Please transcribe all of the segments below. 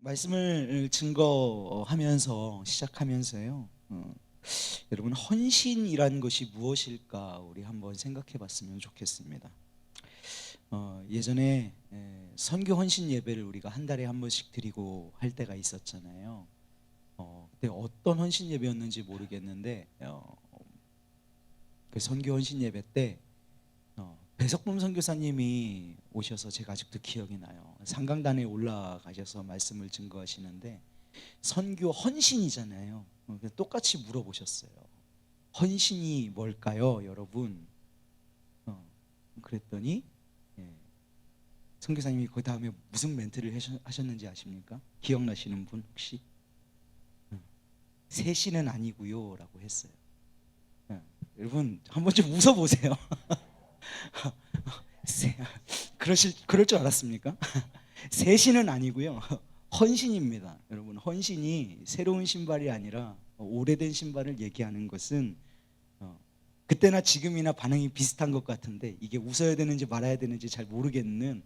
말씀을 증거하면서 시작하면서요. 여러분 헌신이란 것이 무엇일까 우리 한번 생각해 봤으면 좋겠습니다. 예전에 선교 헌신 예배를 우리가 한 달에 한 번씩 드리고 할 때가 있었잖아요. 그때 어떤 헌신 예배였는지 모르겠는데 그 선교 헌신 예배 때 배석범 선교사님이 오셔서 제가 아직도 기억이 나요. 상강단에 올라가셔서 말씀을 증거하시는데 선교 헌신이잖아요. 똑같이 물어보셨어요. 헌신이 뭘까요, 여러분? 그랬더니 선교사님이 그 다음에 무슨 멘트를 하셨는지 아십니까? 기억나시는 분 혹시? 세신은 아니고요 라고 했어요. 여러분 한번 좀 웃어보세요. 그럴 줄 알았습니까? 세신은 아니고요, 헌신입니다. 여러분 헌신이 새로운 신발이 아니라 오래된 신발을 얘기하는 것은 그때나 지금이나 반응이 비슷한 것 같은데 이게 웃어야 되는지 말아야 되는지 잘 모르겠는,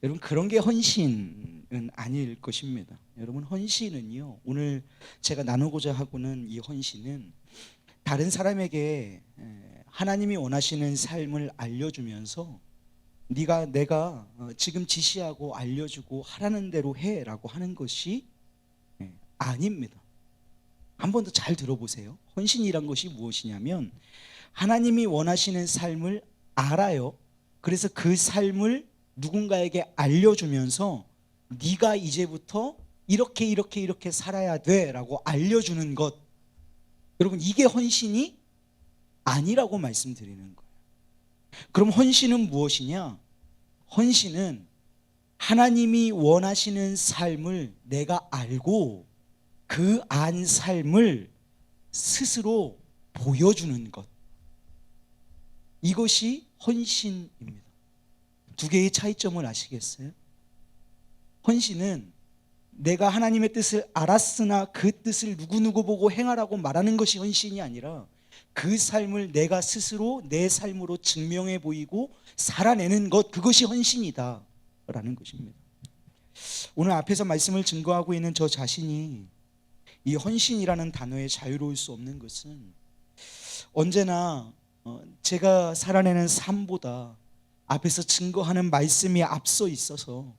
여러분 그런 게 헌신은 아닐 것입니다. 여러분 헌신은요, 오늘 제가 나누고자 하고는 이 헌신은 다른 사람에게 하나님이 원하시는 삶을 알려주면서 내가 지금 지시하고 알려주고 하라는 대로 해라고 하는 것이 아닙니다. 한 번 더 잘 들어보세요. 헌신이란 것이 무엇이냐면 하나님이 원하시는 삶을 알아요. 그래서 그 삶을 누군가에게 알려주면서 네가 이제부터 이렇게 살아야 돼라고 알려주는 것, 여러분 이게 헌신이 아니라고 말씀드리는 거예요. 그럼 헌신은 무엇이냐? 헌신은 하나님이 원하시는 삶을 내가 알고 그 안 삶을 스스로 보여주는 것, 이것이 헌신입니다. 두 개의 차이점을 아시겠어요? 헌신은 내가 하나님의 뜻을 알았으나 그 뜻을 누구누구 보고 행하라고 말하는 것이 헌신이 아니라 그 삶을 내가 스스로 내 삶으로 증명해 보이고 살아내는 것, 그것이 헌신이다 라는 것입니다. 오늘 앞에서 말씀을 증거하고 있는 저 자신이 이 헌신이라는 단어에 자유로울 수 없는 것은 언제나 제가 살아내는 삶보다 앞에서 증거하는 말씀이 앞서 있어서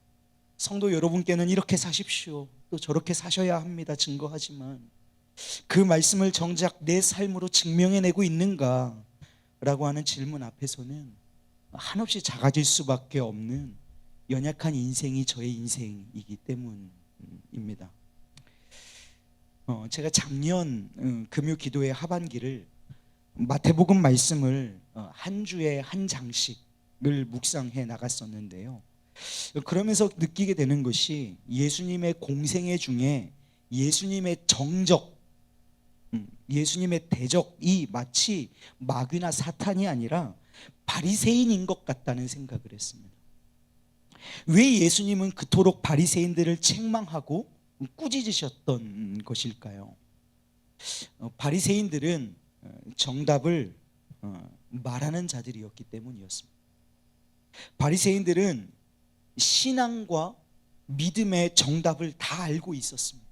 성도 여러분께는 이렇게 사십시오, 또 저렇게 사셔야 합니다 증거하지만 그 말씀을 정작 내 삶으로 증명해내고 있는가 라고 하는 질문 앞에서는 한없이 작아질 수밖에 없는 연약한 인생이 저의 인생이기 때문입니다. 제가 작년 금요 기도의 하반기를 마태복음 말씀을 한 주에 한 장씩을 묵상해 나갔었는데요. 그러면서 느끼게 되는 것이 예수님의 공생애 중에 예수님의 정적, 예수님의 대적이 마치 마귀나 사탄이 아니라 바리새인인 것 같다는 생각을 했습니다. 왜 예수님은 그토록 바리새인들을 책망하고 꾸짖으셨던 것일까요? 바리새인들은 정답을 말하는 자들이었기 때문이었습니다. 바리새인들은 신앙과 믿음의 정답을 다 알고 있었습니다.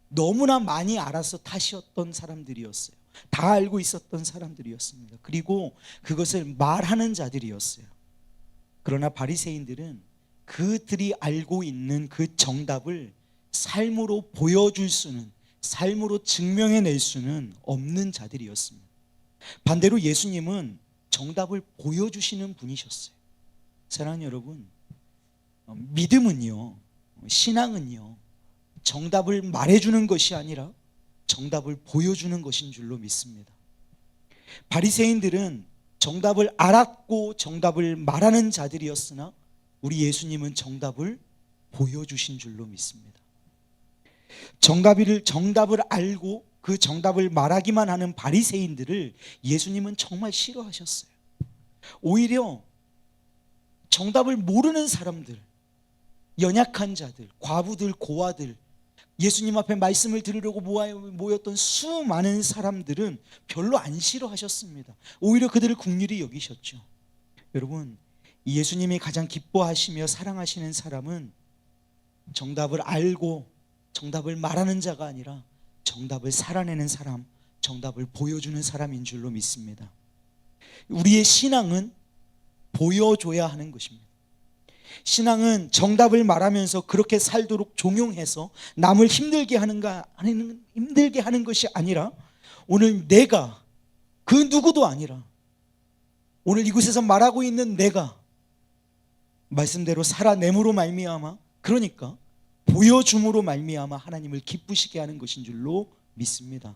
너무나 많이 알아서 탓이었던 사람들이었어요. 다 알고 있었던 사람들이었습니다. 그리고 그것을 말하는 자들이었어요. 그러나 바리새인들은 그들이 알고 있는 그 정답을 삶으로 보여줄 수는, 삶으로 증명해낼 수는 없는 자들이었습니다. 반대로 예수님은 정답을 보여주시는 분이셨어요. 사랑하는 여러분, 믿음은요, 신앙은요, 정답을 말해주는 것이 아니라 정답을 보여주는 것인 줄로 믿습니다. 바리새인들은 정답을 알았고 정답을 말하는 자들이었으나 우리 예수님은 정답을 보여주신 줄로 믿습니다. 정답을 알고 그 정답을 말하기만 하는 바리새인들을 예수님은 정말 싫어하셨어요. 오히려 정답을 모르는 사람들, 연약한 자들, 과부들, 고아들, 예수님 앞에 말씀을 들으려고 모였던 수많은 사람들은 별로 안 싫어하셨습니다. 오히려 그들을 긍휼히 여기셨죠. 여러분, 예수님이 가장 기뻐하시며 사랑하시는 사람은 정답을 알고 정답을 말하는 자가 아니라 정답을 살아내는 사람, 정답을 보여주는 사람인 줄로 믿습니다. 우리의 신앙은 보여줘야 하는 것입니다. 신앙은 정답을 말하면서 그렇게 살도록 종용해서 남을 힘들게 하는 것이 아니라, 오늘 내가, 그 누구도 아니라 오늘 이곳에서 말하고 있는 내가 말씀대로 살아냄으로 말미암아, 그러니까 보여줌으로 말미암아 하나님을 기쁘시게 하는 것인 줄로 믿습니다.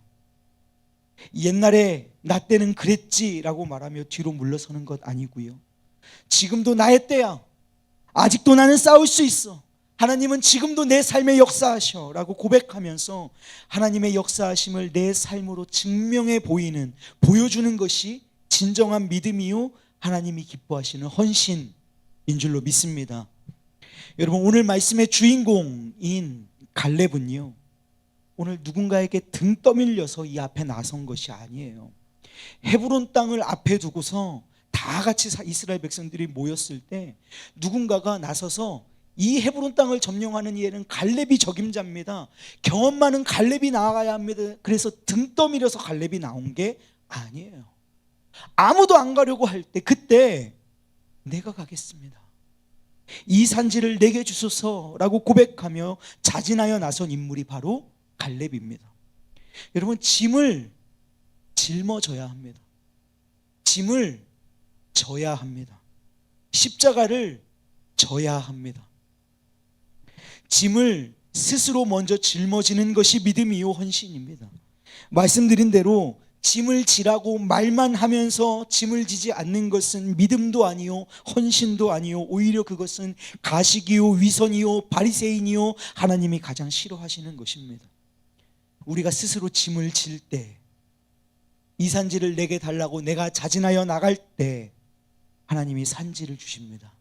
옛날에 나 때는 그랬지라고 말하며 뒤로 물러서는 것 아니고요, 지금도 나의 때야, 아직도 나는 싸울 수 있어, 하나님은 지금도 내 삶에 역사하셔 라고 고백하면서 하나님의 역사하심을 내 삶으로 증명해 보여주는 것이 진정한 믿음이요 하나님이 기뻐하시는 헌신인 줄로 믿습니다. 여러분, 오늘 말씀의 주인공인 갈렙은요, 오늘 누군가에게 등 떠밀려서 이 앞에 나선 것이 아니에요. 헤브론 땅을 앞에 두고서 다 같이 이스라엘 백성들이 모였을 때 누군가가 나서서 이 헤브론 땅을 점령하는 이에는 갈렙이 적임자입니다, 경험 많은 갈렙이 나아가야 합니다, 그래서 등 떠밀려서 갈렙이 나온 게 아니에요. 아무도 안 가려고 할 때 그때 내가 가겠습니다, 이 산지를 내게 주소서라고 고백하며 자진하여 나선 인물이 바로 갈렙입니다. 여러분, 짐을 짊어져야 합니다. 짐을 져야 합니다. 십자가를 져야 합니다. 짐을 스스로 먼저 짊어지는 것이 믿음이요 헌신입니다. 말씀드린 대로 짐을 지라고 말만 하면서 짐을 지지 않는 것은 믿음도 아니요 헌신도 아니요, 오히려 그것은 가식이요 위선이요 바리새인이요 하나님이 가장 싫어하시는 것입니다. 우리가 스스로 짐을 질 때, 이 산지를 내게 달라고 내가 자진하여 나갈 때 하나님이 산지를 주십니다.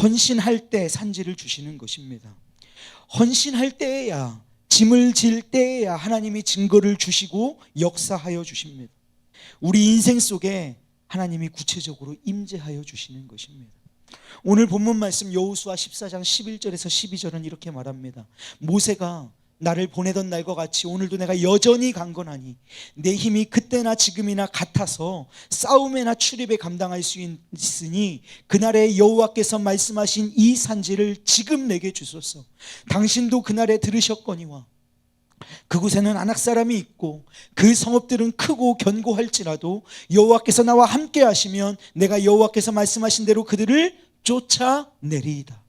헌신할 때 산지를 주시는 것입니다. 헌신할 때에야, 짐을 질 때에야 하나님이 증거를 주시고 역사하여 주십니다. 우리 인생 속에 하나님이 구체적으로 임재하여 주시는 것입니다. 오늘 본문 말씀 여호수아 14장 11절에서 12절은 이렇게 말합니다. 모세가 나를 보내던 날과 같이 오늘도 내가 여전히 강건하니 내 힘이 그때나 지금이나 같아서 싸움에나 출입에 감당할 수 있으니 그날에 여호와께서 말씀하신 이 산지를 지금 내게 주소서. 당신도 그날에 들으셨거니와 그곳에는 아낙 사람이 있고 그 성읍들은 크고 견고할지라도 여호와께서 나와 함께 하시면 내가 여호와께서 말씀하신 대로 그들을 쫓아내리이다.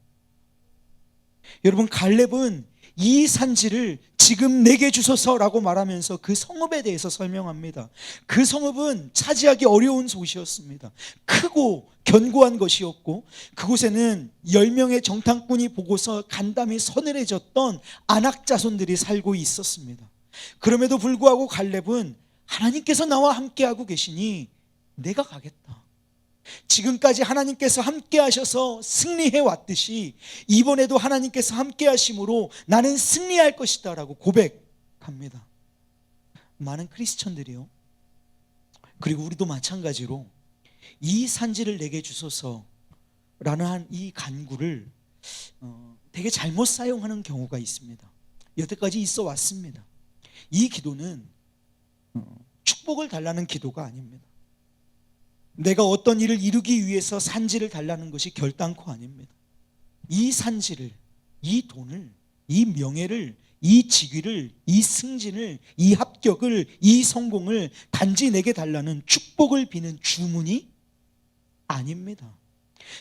여러분, 갈렙은 이 산지를 지금 내게 주소서라고 말하면서 그 성읍에 대해서 설명합니다. 그 성읍은 차지하기 어려운 곳이었습니다. 크고 견고한 것이었고 그곳에는 10명의 정탐꾼이 보고서 간담이 서늘해졌던 아낙 자손들이 살고 있었습니다. 그럼에도 불구하고 갈렙은 하나님께서 나와 함께하고 계시니 내가 가겠다. 지금까지 하나님께서 함께 하셔서 승리해 왔듯이 이번에도 하나님께서 함께 하심으로 나는 승리할 것이다 라고 고백합니다. 많은 크리스천들이요, 그리고 우리도 마찬가지로 이 산지를 내게 주소서라는 한 이 간구를 되게 잘못 사용하는 경우가 있습니다. 여태까지 있어 왔습니다. 이 기도는 축복을 달라는 기도가 아닙니다. 내가 어떤 일을 이루기 위해서 산지를 달라는 것이 결단코 아닙니다. 이 산지를, 이 돈을, 이 명예를, 이 직위를, 이 승진을, 이 합격을, 이 성공을 단지 내게 달라는 축복을 비는 주문이 아닙니다.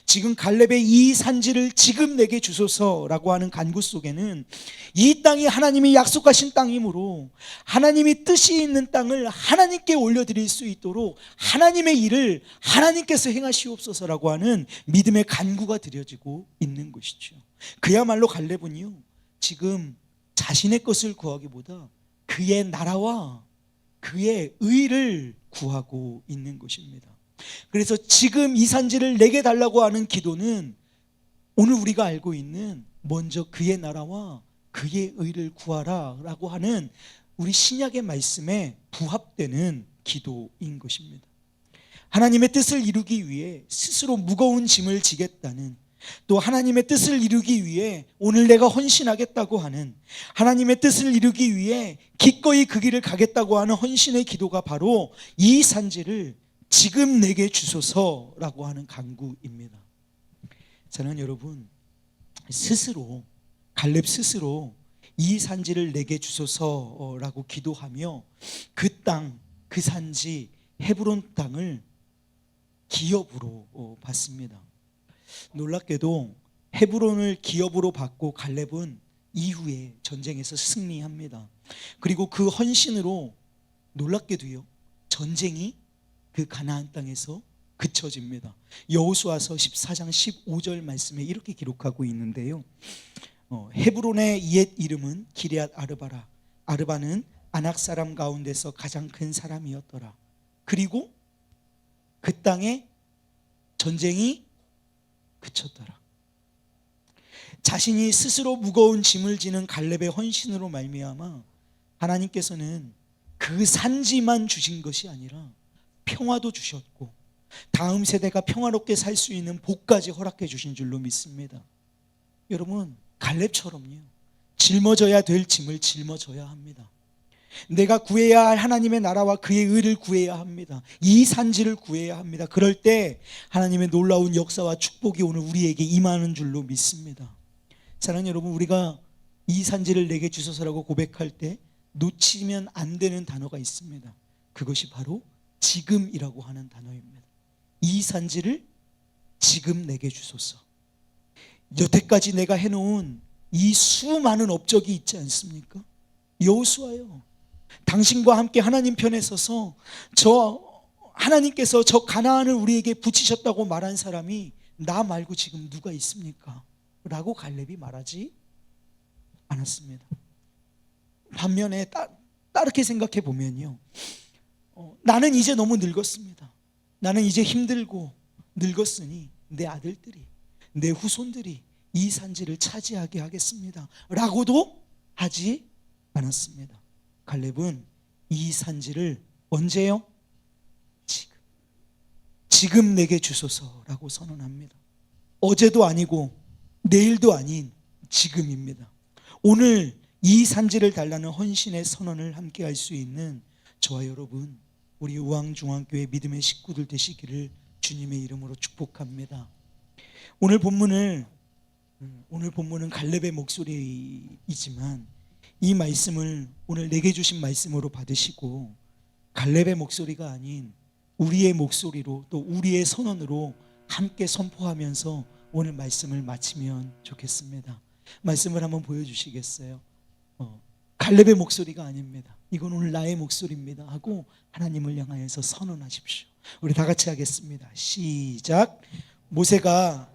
지금 갈렙의 이 산지를 지금 내게 주소서라고 하는 간구 속에는 이 땅이 하나님이 약속하신 땅이므로 하나님이 뜻이 있는 땅을 하나님께 올려드릴 수 있도록 하나님의 일을 하나님께서 행하시옵소서라고 하는 믿음의 간구가 드려지고 있는 것이죠. 그야말로 갈렙은요, 지금 자신의 것을 구하기보다 그의 나라와 그의 의를 구하고 있는 것입니다. 그래서 지금 이 산지를 내게 달라고 하는 기도는 오늘 우리가 알고 있는 먼저 그의 나라와 그의 의를 구하라 라고 하는 우리 신약의 말씀에 부합되는 기도인 것입니다. 하나님의 뜻을 이루기 위해 스스로 무거운 짐을 지겠다는 또 하나님의 뜻을 이루기 위해 오늘 내가 헌신하겠다고 하는, 하나님의 뜻을 이루기 위해 기꺼이 그 길을 가겠다고 하는 헌신의 기도가 바로 이 산지를 지금 내게 주소서라고 하는 간구입니다. 저는 여러분 스스로, 갈렙 스스로 이 산지를 내게 주소서라고 기도하며 그 땅, 그 산지 헤브론 땅을 기업으로 받습니다. 놀랍게도 헤브론을 기업으로 받고 갈렙은 이후에 전쟁에서 승리합니다. 그리고 그 헌신으로 놀랍게도요, 전쟁이 그 가나안 땅에서 그쳐집니다. 여호수아서 14장 15절 말씀에 이렇게 기록하고 있는데요, 헤브론의 옛 이름은 기럇 아르바라. 아르바는 아낙 사람 가운데서 가장 큰 사람이었더라. 그리고 그 땅에 전쟁이 그쳤더라. 자신이 스스로 무거운 짐을 지는 갈렙의 헌신으로 말미암아 하나님께서는 그 산지만 주신 것이 아니라 평화도 주셨고 다음 세대가 평화롭게 살 수 있는 복까지 허락해 주신 줄로 믿습니다. 여러분, 갈렙처럼요, 짊어져야 될 짐을 짊어져야 합니다. 내가 구해야 할 하나님의 나라와 그의 의를 구해야 합니다. 이 산지를 구해야 합니다. 그럴 때 하나님의 놀라운 역사와 축복이 오늘 우리에게 임하는 줄로 믿습니다. 사랑하는 여러분, 우리가 이 산지를 내게 주소서라고 고백할 때 놓치면 안 되는 단어가 있습니다. 그것이 바로 지금이라고 하는 단어입니다. 이 산지를 지금 내게 주소서. 여태까지 내가 해놓은 이 수많은 업적이 있지 않습니까? 여호수아요, 당신과 함께 하나님 편에 서서 하나님께서 저 가나안을 우리에게 붙이셨다고 말한 사람이 나 말고 지금 누가 있습니까? 라고 갈렙이 말하지 않았습니다. 반면에 따르게 생각해 보면요, 나는 이제 너무 늙었습니다. 나는 이제 힘들고 늙었으니 내 아들들이, 내 후손들이 이 산지를 차지하게 하겠습니다 라고도 하지 않았습니다. 갈렙은 이 산지를 언제요? 지금 내게 주소서라고 선언합니다. 어제도 아니고 내일도 아닌 지금입니다. 오늘 이 산지를 달라는 헌신의 선언을 함께 할 수 있는 저와 여러분, 우리 우왕중앙교회 믿음의 식구들 되시기를 주님의 이름으로 축복합니다. 오늘 본문은 갈렙의 목소리이지만 이 말씀을 오늘 내게 주신 말씀으로 받으시고 갈렙의 목소리가 아닌 우리의 목소리로, 또 우리의 선언으로 함께 선포하면서 오늘 말씀을 마치면 좋겠습니다. 말씀을 한번 보여주시겠어요? 갈렙의 목소리가 아닙니다. 이건 오늘 나의 목소리입니다 하고 하나님을 향하여서 선언하십시오. 우리 다 같이 하겠습니다. 시작. 모세가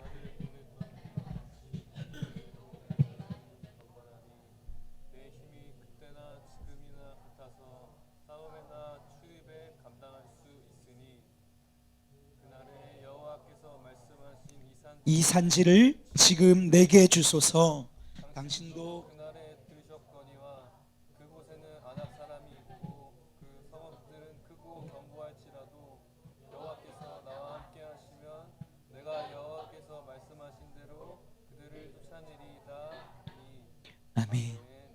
이 산지를 지금 내게 주소서. 당신도 그날에 들으셨거니와 그곳에는 아낙 사람이 있고 그 성읍들은 크고 견고할지라도 여호와께서 나와 함께 하시면 내가 여호와께서 말씀하신 대로 그들을 쫓아내리이다. 아멘.